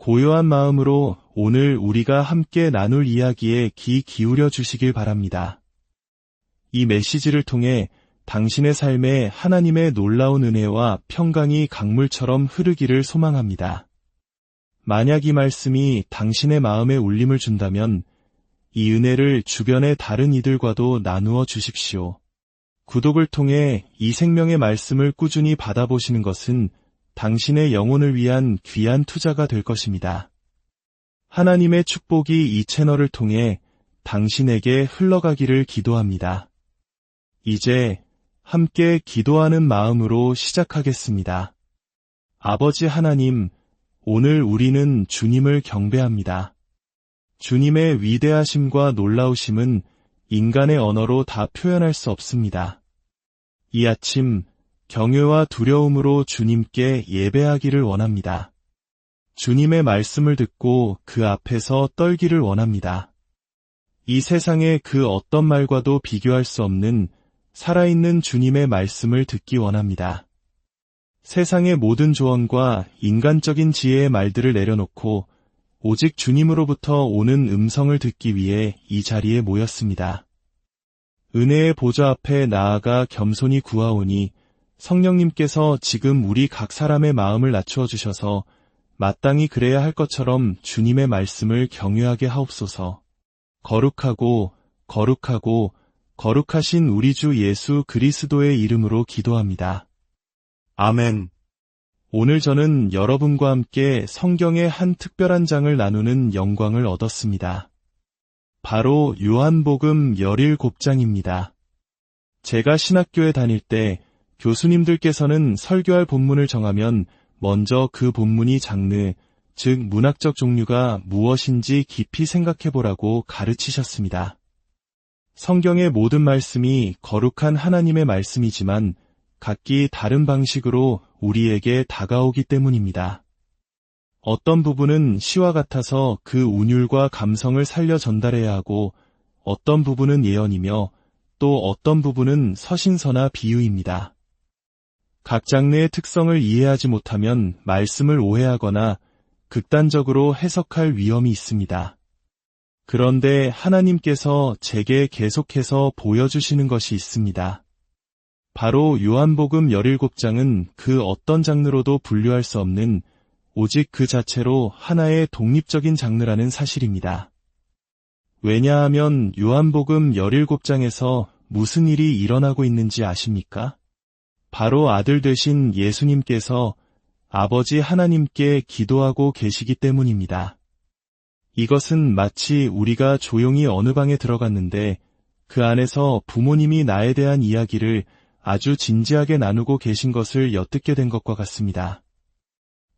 고요한 마음으로 오늘 우리가 함께 나눌 이야기에 귀 기울여 주시길 바랍니다. 이 메시지를 통해 당신의 삶에 하나님의 놀라운 은혜와 평강이 강물처럼 흐르기를 소망합니다. 만약 이 말씀이 당신의 마음에 울림을 준다면 이 은혜를 주변의 다른 이들과도 나누어 주십시오. 구독을 통해 이 생명의 말씀을 꾸준히 받아보시는 것은 당신의 영혼을 위한 귀한 투자가 될 것입니다. 하나님의 축복이 이 채널을 통해 당신에게 흘러가기를 기도합니다. 이제 함께 기도하는 마음으로 시작하겠습니다. 아버지 하나님, 오늘 우리는 주님을 경배합니다. 주님의 위대하심과 놀라우심은 인간의 언어로 다 표현할 수 없습니다. 이 아침 경외와 두려움으로 주님께 예배하기를 원합니다. 주님의 말씀을 듣고 그 앞에서 떨기를 원합니다. 이 세상의 그 어떤 말과도 비교할 수 없는 살아있는 주님의 말씀을 듣기 원합니다. 세상의 모든 조언과 인간적인 지혜의 말들을 내려놓고 오직 주님으로부터 오는 음성을 듣기 위해 이 자리에 모였습니다. 은혜의 보좌 앞에 나아가 겸손히 구하오니 성령님께서 지금 우리 각 사람의 마음을 낮추어 주셔서 마땅히 그래야 할 것처럼 주님의 말씀을 경외하게 하옵소서. 거룩하고 거룩하고 거룩하신 우리 주 예수 그리스도의 이름으로 기도합니다. 아멘. 오늘 저는 여러분과 함께 성경의 한 특별한 장을 나누는 영광을 얻었습니다. 바로 요한복음 17장입니다. 제가 신학교에 다닐 때 교수님들께서는 설교할 본문을 정하면 먼저 그 본문이 장르, 즉 문학적 종류가 무엇인지 깊이 생각해보라고 가르치셨습니다. 성경의 모든 말씀이 거룩한 하나님의 말씀이지만 각기 다른 방식으로 우리에게 다가오기 때문입니다. 어떤 부분은 시와 같아서 그 운율과 감성을 살려 전달해야 하고 어떤 부분은 예언이며 또 어떤 부분은 서신서나 비유입니다. 각 장르의 특성을 이해하지 못하면 말씀을 오해하거나 극단적으로 해석할 위험이 있습니다. 그런데 하나님께서 제게 계속해서 보여주시는 것이 있습니다. 바로 요한복음 17장은 그 어떤 장르로도 분류할 수 없는 오직 그 자체로 하나의 독립적인 장르라는 사실입니다. 왜냐하면 요한복음 17장에서 무슨 일이 일어나고 있는지 아십니까? 바로 아들 되신 예수님께서 아버지 하나님께 기도하고 계시기 때문입니다. 이것은 마치 우리가 조용히 어느 방에 들어갔는데 그 안에서 부모님이 나에 대한 이야기를 아주 진지하게 나누고 계신 것을 엿듣게 된 것과 같습니다.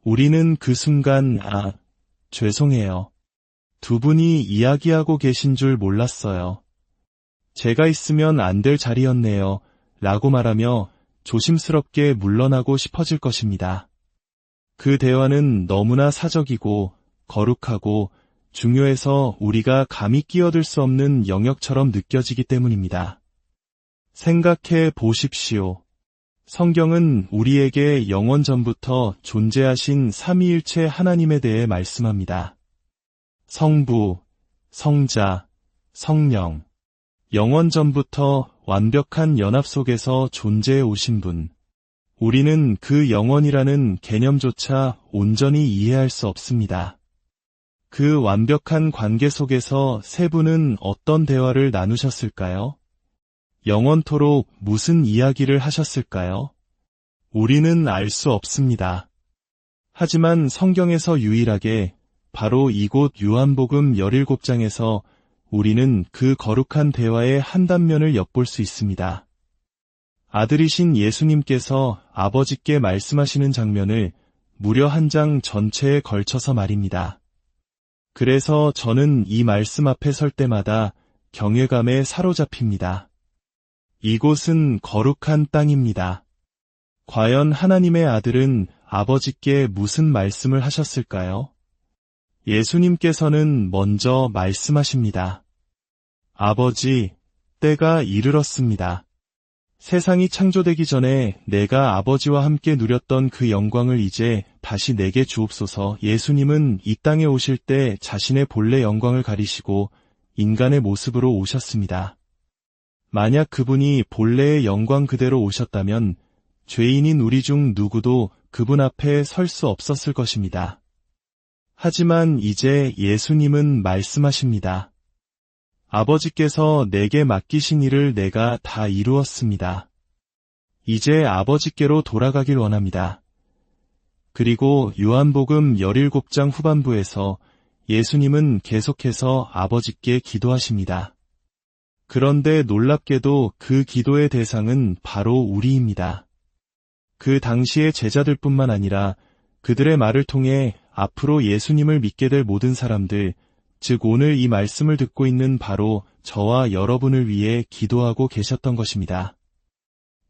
우리는 그 순간 죄송해요. 두 분이 이야기하고 계신 줄 몰랐어요. 제가 있으면 안 될 자리였네요. 라고 말하며 조심스럽게 물러나고 싶어질 것입니다. 그 대화는 너무나 사적이고 거룩하고 중요해서 우리가 감히 끼어들 수 없는 영역처럼 느껴지기 때문입니다. 생각해 보십시오. 성경은 우리에게 영원 전부터 존재하신 삼위일체 하나님에 대해 말씀합니다. 성부, 성자, 성령, 영원 전부터 완벽한 연합 속에서 존재해 오신 분. 우리는 그 영원이라는 개념조차 온전히 이해할 수 없습니다. 그 완벽한 관계 속에서 세 분은 어떤 대화를 나누셨을까요? 영원토록 무슨 이야기를 하셨을까요? 우리는 알 수 없습니다. 하지만 성경에서 유일하게 바로 이곳 요한복음 17장에서 우리는 그 거룩한 대화의 한 단면을 엿볼 수 있습니다. 아들이신 예수님께서 아버지께 말씀하시는 장면을 무려 한 장 전체에 걸쳐서 말입니다. 그래서 저는 이 말씀 앞에 설 때마다 경외감에 사로잡힙니다. 이곳은 거룩한 땅입니다. 과연 하나님의 아들은 아버지께 무슨 말씀을 하셨을까요? 예수님께서는 먼저 말씀하십니다. 아버지, 때가 이르렀습니다. 세상이 창조되기 전에 내가 아버지와 함께 누렸던 그 영광을 이제 다시 내게 주옵소서. 예수님은 이 땅에 오실 때 자신의 본래 영광을 가리시고 인간의 모습으로 오셨습니다. 만약 그분이 본래의 영광 그대로 오셨다면 죄인인 우리 중 누구도 그분 앞에 설 수 없었을 것입니다. 하지만 이제 예수님은 말씀하십니다. 아버지께서 내게 맡기신 일을 내가 다 이루었습니다. 이제 아버지께로 돌아가길 원합니다. 그리고 요한복음 17장 후반부에서 예수님은 계속해서 아버지께 기도하십니다. 그런데 놀랍게도 그 기도의 대상은 바로 우리입니다. 그 당시의 제자들뿐만 아니라 그들의 말을 통해 앞으로 예수님을 믿게 될 모든 사람들, 즉 오늘 이 말씀을 듣고 있는 바로 저와 여러분을 위해 기도하고 계셨던 것입니다.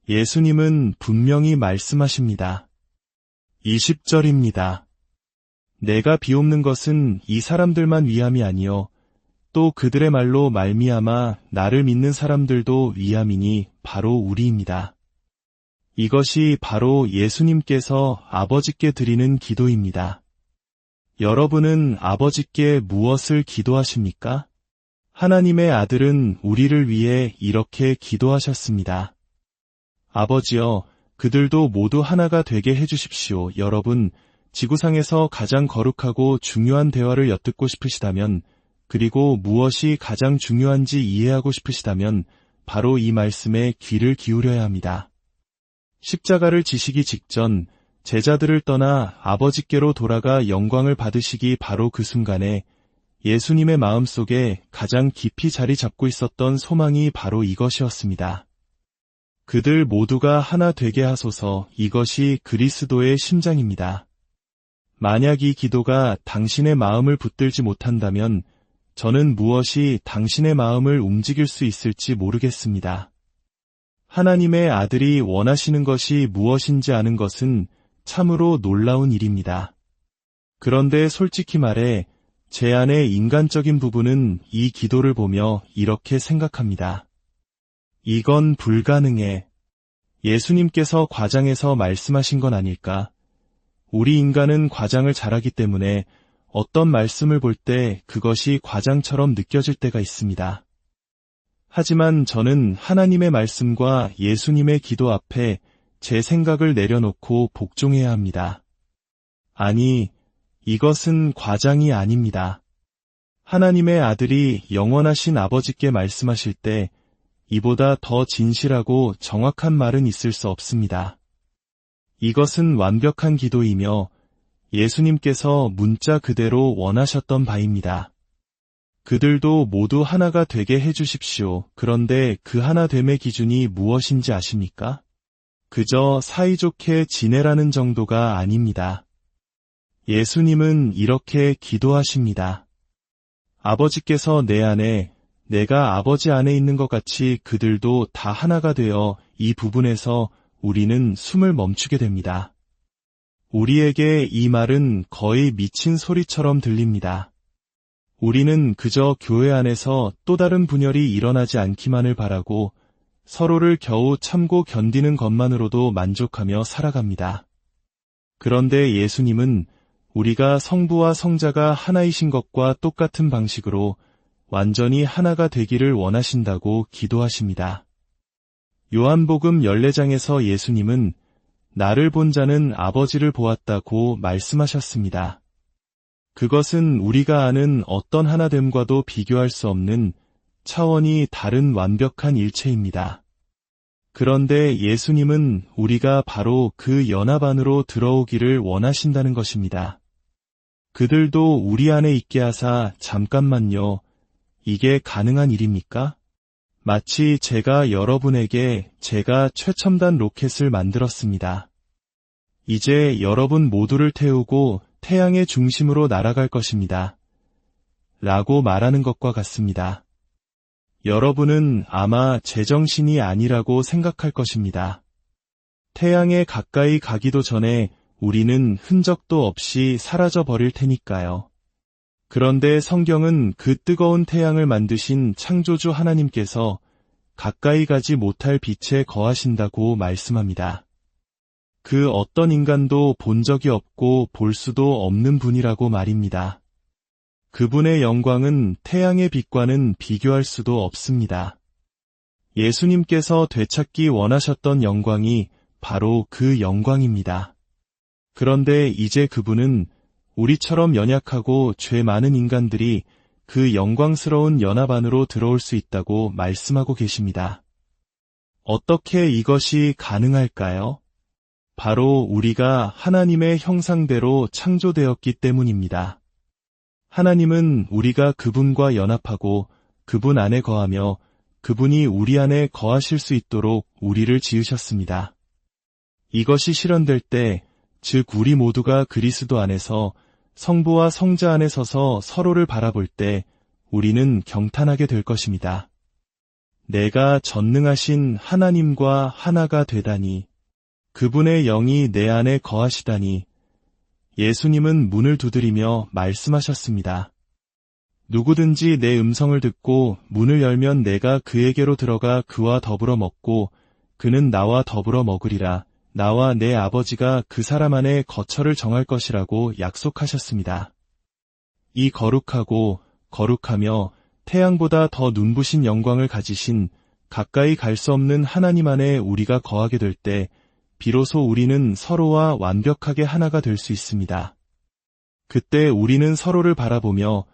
예수님은 분명히 말씀하십니다. 20절입니다. 내가 비옵는 것은 이 사람들만 위함이 아니요 또 그들의 말로 말미암아 나를 믿는 사람들도 위함이니 바로 우리입니다. 이것이 바로 예수님께서 아버지께 드리는 기도입니다. 여러분은 아버지께 무엇을 기도하십니까? 하나님의 아들은 우리를 위해 이렇게 기도하셨습니다. 아버지여, 그들도 모두 하나가 되게 해주십시오. 여러분, 지구상에서 가장 거룩하고 중요한 대화를 엿듣고 싶으시다면, 그리고 무엇이 가장 중요한지 이해하고 싶으시다면 바로 이 말씀에 귀를 기울여야 합니다. 십자가를 지시기 직전 제자들을 떠나 아버지께로 돌아가 영광을 받으시기 바로 그 순간에 예수님의 마음속에 가장 깊이 자리 잡고 있었던 소망이 바로 이것이었습니다. 그들 모두가 하나 되게 하소서. 이것이 그리스도의 심장입니다. 만약 이 기도가 당신의 마음을 붙들지 못한다면 저는 무엇이 당신의 마음을 움직일 수 있을지 모르겠습니다. 하나님의 아들이 원하시는 것이 무엇인지 아는 것은 참으로 놀라운 일입니다. 그런데 솔직히 말해 제 안의 인간적인 부분은 이 기도를 보며 이렇게 생각합니다. 이건 불가능해. 예수님께서 과장해서 말씀하신 건 아닐까? 우리 인간은 과장을 잘하기 때문에 어떤 말씀을 볼 때 그것이 과장처럼 느껴질 때가 있습니다. 하지만 저는 하나님의 말씀과 예수님의 기도 앞에 제 생각을 내려놓고 복종해야 합니다. 아니, 이것은 과장이 아닙니다. 하나님의 아들이 영원하신 아버지께 말씀하실 때 이보다 더 진실하고 정확한 말은 있을 수 없습니다. 이것은 완벽한 기도이며 예수님께서 문자 그대로 원하셨던 바입니다. 그들도 모두 하나가 되게 해주십시오. 그런데 그 하나됨의 기준이 무엇인지 아십니까? 그저 사이좋게 지내라는 정도가 아닙니다. 예수님은 이렇게 기도하십니다. 아버지께서 내 안에, 내가 아버지 안에 있는 것 같이 그들도 다 하나가 되어 이 부분에서 우리는 숨을 멈추게 됩니다. 우리에게 이 말은 거의 미친 소리처럼 들립니다. 우리는 그저 교회 안에서 또 다른 분열이 일어나지 않기만을 바라고 서로를 겨우 참고 견디는 것만으로도 만족하며 살아갑니다. 그런데 예수님은 우리가 성부와 성자가 하나이신 것과 똑같은 방식으로 완전히 하나가 되기를 원하신다고 기도하십니다. 요한복음 14장에서 예수님은 나를 본 자는 아버지를 보았다고 말씀하셨습니다. 그것은 우리가 아는 어떤 하나됨과도 비교할 수 없는 차원이 다른 완벽한 일체입니다. 그런데 예수님은 우리가 바로 그 연합 안으로 들어오기를 원하신다는 것입니다. 그들도 우리 안에 있게 하사 잠깐만요. 이게 가능한 일입니까? 마치 제가 여러분에게 제가 최첨단 로켓을 만들었습니다. 이제 여러분 모두를 태우고 태양의 중심으로 날아갈 것입니다. 라고 말하는 것과 같습니다. 여러분은 아마 제정신이 아니라고 생각할 것입니다. 태양에 가까이 가기도 전에 우리는 흔적도 없이 사라져 버릴 테니까요. 그런데 성경은 그 뜨거운 태양을 만드신 창조주 하나님께서 가까이 가지 못할 빛에 거하신다고 말씀합니다. 그 어떤 인간도 본 적이 없고 볼 수도 없는 분이라고 말입니다. 그분의 영광은 태양의 빛과는 비교할 수도 없습니다. 예수님께서 되찾기 원하셨던 영광이 바로 그 영광입니다. 그런데 이제 그분은 우리처럼 연약하고 죄 많은 인간들이 그 영광스러운 연합 안으로 들어올 수 있다고 말씀하고 계십니다. 어떻게 이것이 가능할까요? 바로 우리가 하나님의 형상대로 창조되었기 때문입니다. 하나님은 우리가 그분과 연합하고 그분 안에 거하며 그분이 우리 안에 거하실 수 있도록 우리를 지으셨습니다. 이것이 실현될 때, 즉 우리 모두가 그리스도 안에서 성부와 성자 안에 서서 서로를 바라볼 때 우리는 경탄하게 될 것입니다. 내가 전능하신 하나님과 하나가 되다니, 그분의 영이 내 안에 거하시다니, 예수님은 문을 두드리며 말씀하셨습니다. 누구든지 내 음성을 듣고 문을 열면 내가 그에게로 들어가 그와 더불어 먹고 그는 나와 더불어 먹으리라. 나와 내 아버지가 그 사람 안에 거처를 정할 것이라고 약속하셨습니다. 이 거룩하고 거룩하며 태양보다 더 눈부신 영광을 가지신 가까이 갈 수 없는 하나님 안에 우리가 거하게 될 때 비로소 우리는 서로와 완벽하게 하나가 될 수 있습니다. 그때 우리는 서로를 바라보며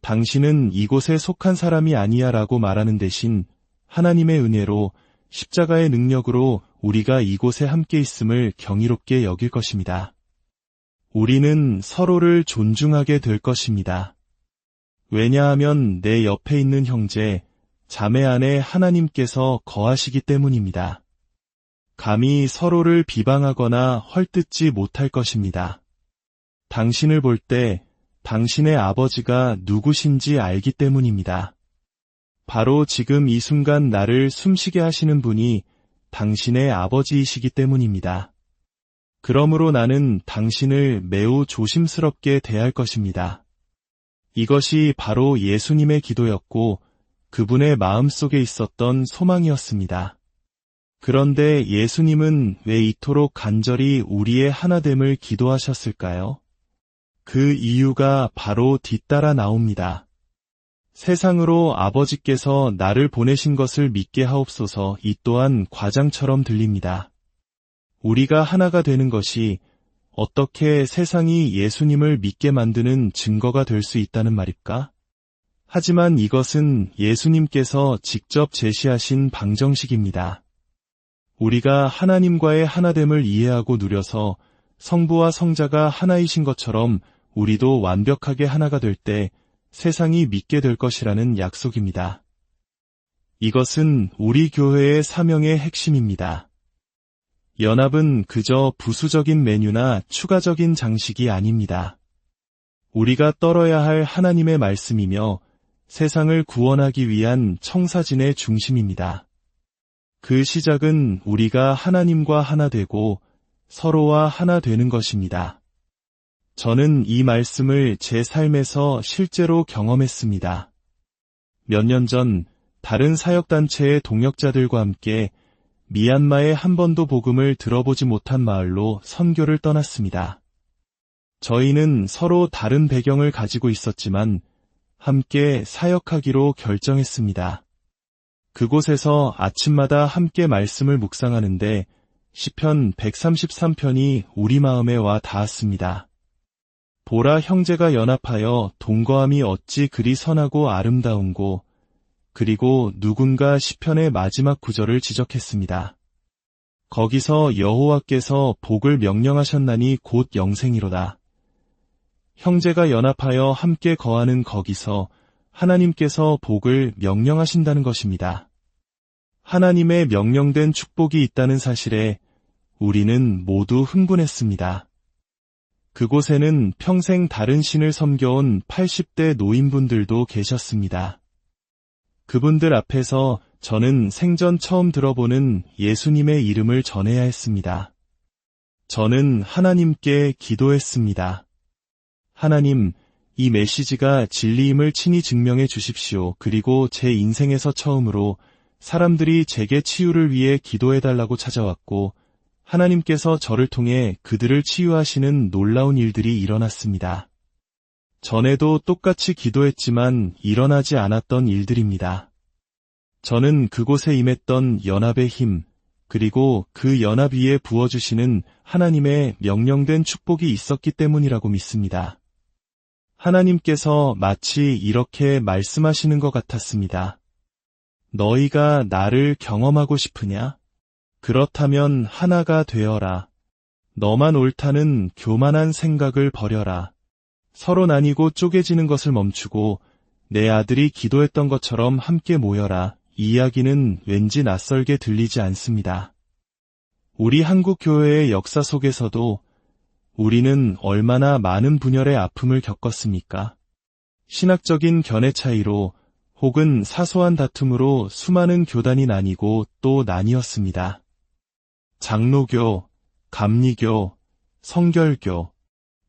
당신은 이곳에 속한 사람이 아니야 라고 말하는 대신 하나님의 은혜로 십자가의 능력으로 우리가 이곳에 함께 있음을 경이롭게 여길 것입니다. 우리는 서로를 존중하게 될 것입니다. 왜냐하면 내 옆에 있는 형제, 자매 안에 하나님께서 거하시기 때문입니다. 감히 서로를 비방하거나 헐뜯지 못할 것입니다. 당신을 볼 때 당신의 아버지가 누구신지 알기 때문입니다. 바로 지금 이 순간 나를 숨쉬게 하시는 분이 당신의 아버지이시기 때문입니다. 그러므로 나는 당신을 매우 조심스럽게 대할 것입니다. 이것이 바로 예수님의 기도였고 그분의 마음속에 있었던 소망이었습니다. 그런데 예수님은 왜 이토록 간절히 우리의 하나됨을 기도하셨을까요? 그 이유가 바로 뒤따라 나옵니다. 세상으로 아버지께서 나를 보내신 것을 믿게 하옵소서. 이 또한 과장처럼 들립니다. 우리가 하나가 되는 것이 어떻게 세상이 예수님을 믿게 만드는 증거가 될 수 있다는 말입니까? 하지만 이것은 예수님께서 직접 제시하신 방정식입니다. 우리가 하나님과의 하나됨을 이해하고 누려서 성부와 성자가 하나이신 것처럼 우리도 완벽하게 하나가 될 때 세상이 믿게 될 것이라는 약속입니다. 이것은 우리 교회의 사명의 핵심입니다. 연합은 그저 부수적인 메뉴나 추가적인 장식이 아닙니다. 우리가 떨어야 할 하나님의 말씀이며 세상을 구원하기 위한 청사진의 중심입니다. 그 시작은 우리가 하나님과 하나 되고 서로와 하나 되는 것입니다. 저는 이 말씀을 제 삶에서 실제로 경험했습니다. 몇 년 전 다른 사역단체의 동역자들과 함께 미얀마의 한 번도 복음을 들어보지 못한 마을로 선교를 떠났습니다. 저희는 서로 다른 배경을 가지고 있었지만 함께 사역하기로 결정했습니다. 그곳에서 아침마다 함께 말씀을 묵상하는데 시편 133편이 우리 마음에 와 닿았습니다. 보라, 형제가 연합하여 동거함이 어찌 그리 선하고 아름다운고. 그리고 누군가 시편의 마지막 구절을 지적했습니다. 거기서 여호와께서 복을 명령하셨나니 곧 영생이로다. 형제가 연합하여 함께 거하는 거기서 하나님께서 복을 명령하신다는 것입니다. 하나님의 명령된 축복이 있다는 사실에 우리는 모두 흥분했습니다. 그곳에는 평생 다른 신을 섬겨온 80대 노인분들도 계셨습니다. 그분들 앞에서 저는 생전 처음 들어보는 예수님의 이름을 전해야 했습니다. 저는 하나님께 기도했습니다. 하나님, 이 메시지가 진리임을 친히 증명해 주십시오. 그리고 제 인생에서 처음으로 사람들이 제게 치유를 위해 기도해달라고 찾아왔고 하나님께서 저를 통해 그들을 치유하시는 놀라운 일들이 일어났습니다. 전에도 똑같이 기도했지만 일어나지 않았던 일들입니다. 저는 그곳에 임했던 연합의 힘, 그리고 그 연합 위에 부어주시는 하나님의 명령된 축복이 있었기 때문이라고 믿습니다. 하나님께서 마치 이렇게 말씀하시는 것 같았습니다. 너희가 나를 경험하고 싶으냐? 그렇다면 하나가 되어라. 너만 옳다는 교만한 생각을 버려라. 서로 나뉘고 쪼개지는 것을 멈추고 내 아들이 기도했던 것처럼 함께 모여라. 이 이야기는 왠지 낯설게 들리지 않습니다. 우리 한국 교회의 역사 속에서도 우리는 얼마나 많은 분열의 아픔을 겪었습니까? 신학적인 견해 차이로 혹은 사소한 다툼으로 수많은 교단이 나뉘고 또 나뉘었습니다. 장로교, 감리교, 성결교,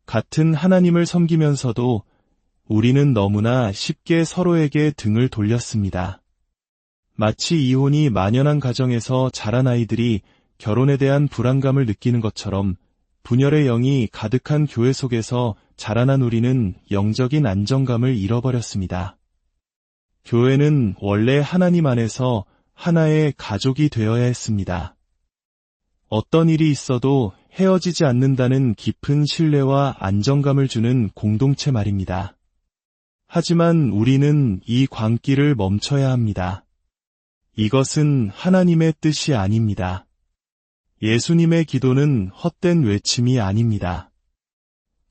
같은 하나님을 섬기면서도 우리는 너무나 쉽게 서로에게 등을 돌렸습니다. 마치 이혼이 만연한 가정에서 자란 아이들이 결혼에 대한 불안감을 느끼는 것처럼 분열의 영이 가득한 교회 속에서 자라난 우리는 영적인 안정감을 잃어버렸습니다. 교회는 원래 하나님 안에서 하나의 가족이 되어야 했습니다. 어떤 일이 있어도 헤어지지 않는다는 깊은 신뢰와 안정감을 주는 공동체 말입니다. 하지만 우리는 이 광기를 멈춰야 합니다. 이것은 하나님의 뜻이 아닙니다. 예수님의 기도는 헛된 외침이 아닙니다.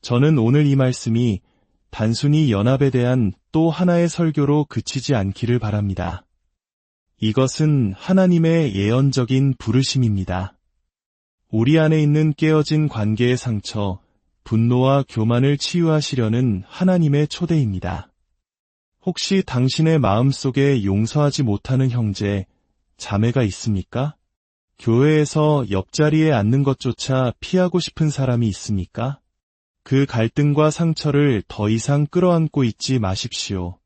저는 오늘 이 말씀이 단순히 연합에 대한 또 하나의 설교로 그치지 않기를 바랍니다. 이것은 하나님의 예언적인 부르심입니다. 우리 안에 있는 깨어진 관계의 상처, 분노와 교만을 치유하시려는 하나님의 초대입니다. 혹시 당신의 마음속에 용서하지 못하는 형제, 자매가 있습니까? 교회에서 옆자리에 앉는 것조차 피하고 싶은 사람이 있습니까? 그 갈등과 상처를 더 이상 끌어안고 있지 마십시오.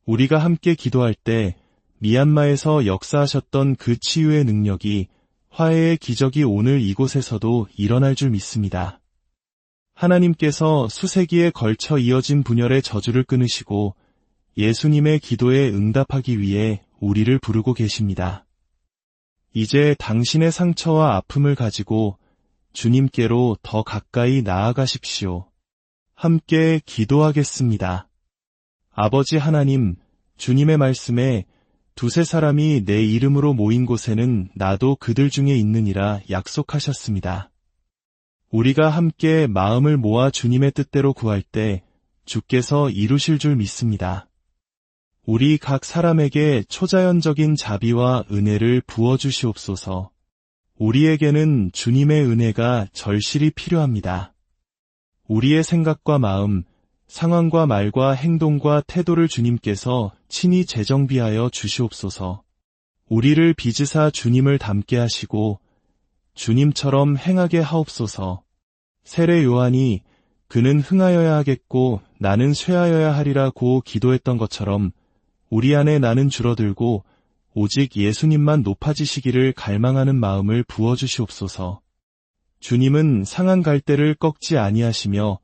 우리가 함께 기도할 때 미얀마에서 역사하셨던 그 치유의 능력이, 화해의 기적이 오늘 이곳에서도 일어날 줄 믿습니다. 하나님께서 수세기에 걸쳐 이어진 분열의 저주를 끊으시고 예수님의 기도에 응답하기 위해 우리를 부르고 계십니다. 이제 당신의 상처와 아픔을 가지고 주님께로 더 가까이 나아가십시오. 함께 기도하겠습니다. 아버지 하나님, 주님의 말씀에 두세 사람이 내 이름으로 모인 곳에는 나도 그들 중에 있느니라 약속하셨습니다. 우리가 함께 마음을 모아 주님의 뜻대로 구할 때 주께서 이루실 줄 믿습니다. 우리 각 사람에게 초자연적인 자비와 은혜를 부어주시옵소서. 우리에게는 주님의 은혜가 절실히 필요합니다. 우리의 생각과 마음, 상황과 말과 행동과 태도를 주님께서 친히 재정비하여 주시옵소서. 우리를 빚으사 주님을 닮게 하시고 주님처럼 행하게 하옵소서. 세례 요한이 그는 흥하여야 하겠고 나는 쇠하여야 하리라고 기도했던 것처럼 우리 안에 나는 줄어들고 오직 예수님만 높아지시기를 갈망하는 마음을 부어주시옵소서. 주님은 상한 갈대를 꺾지 아니하시며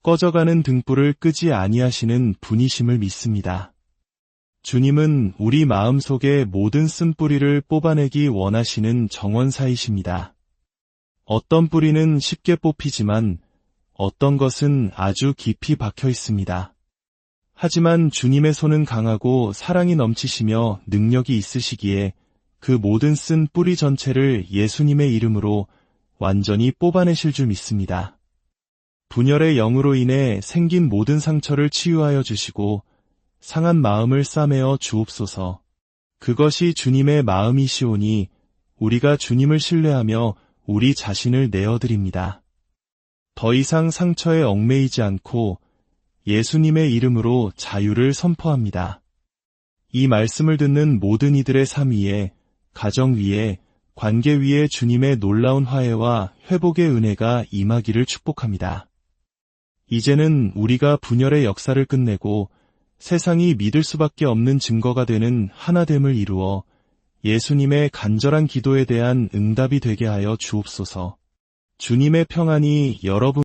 꺼져가는 등불을 끄지 아니하시는 분이심을 믿습니다. 주님은 우리 마음속의 모든 쓴뿌리를 뽑아내기 원하시는 정원사이십니다. 어떤 뿌리는 쉽게 뽑히지만 어떤 것은 아주 깊이 박혀 있습니다. 하지만 주님의 손은 강하고 사랑이 넘치시며 능력이 있으시기에 그 모든 쓴 뿌리 전체를 예수님의 이름으로 완전히 뽑아내실 줄 믿습니다. 분열의 영으로 인해 생긴 모든 상처를 치유하여 주시고 상한 마음을 싸매어 주옵소서. 그것이 주님의 마음이시오니 우리가 주님을 신뢰하며 우리 자신을 내어드립니다. 더 이상 상처에 얽매이지 않고 예수님의 이름으로 자유를 선포합니다. 이 말씀을 듣는 모든 이들의 삶 위에, 가정 위에, 관계 위에 주님의 놀라운 화해와 회복의 은혜가 임하기를 축복합니다. 이제는 우리가 분열의 역사를 끝내고 세상이 믿을 수밖에 없는 증거가 되는 하나됨을 이루어 예수님의 간절한 기도에 대한 응답이 되게 하여 주옵소서. 주님의 평안이 여러분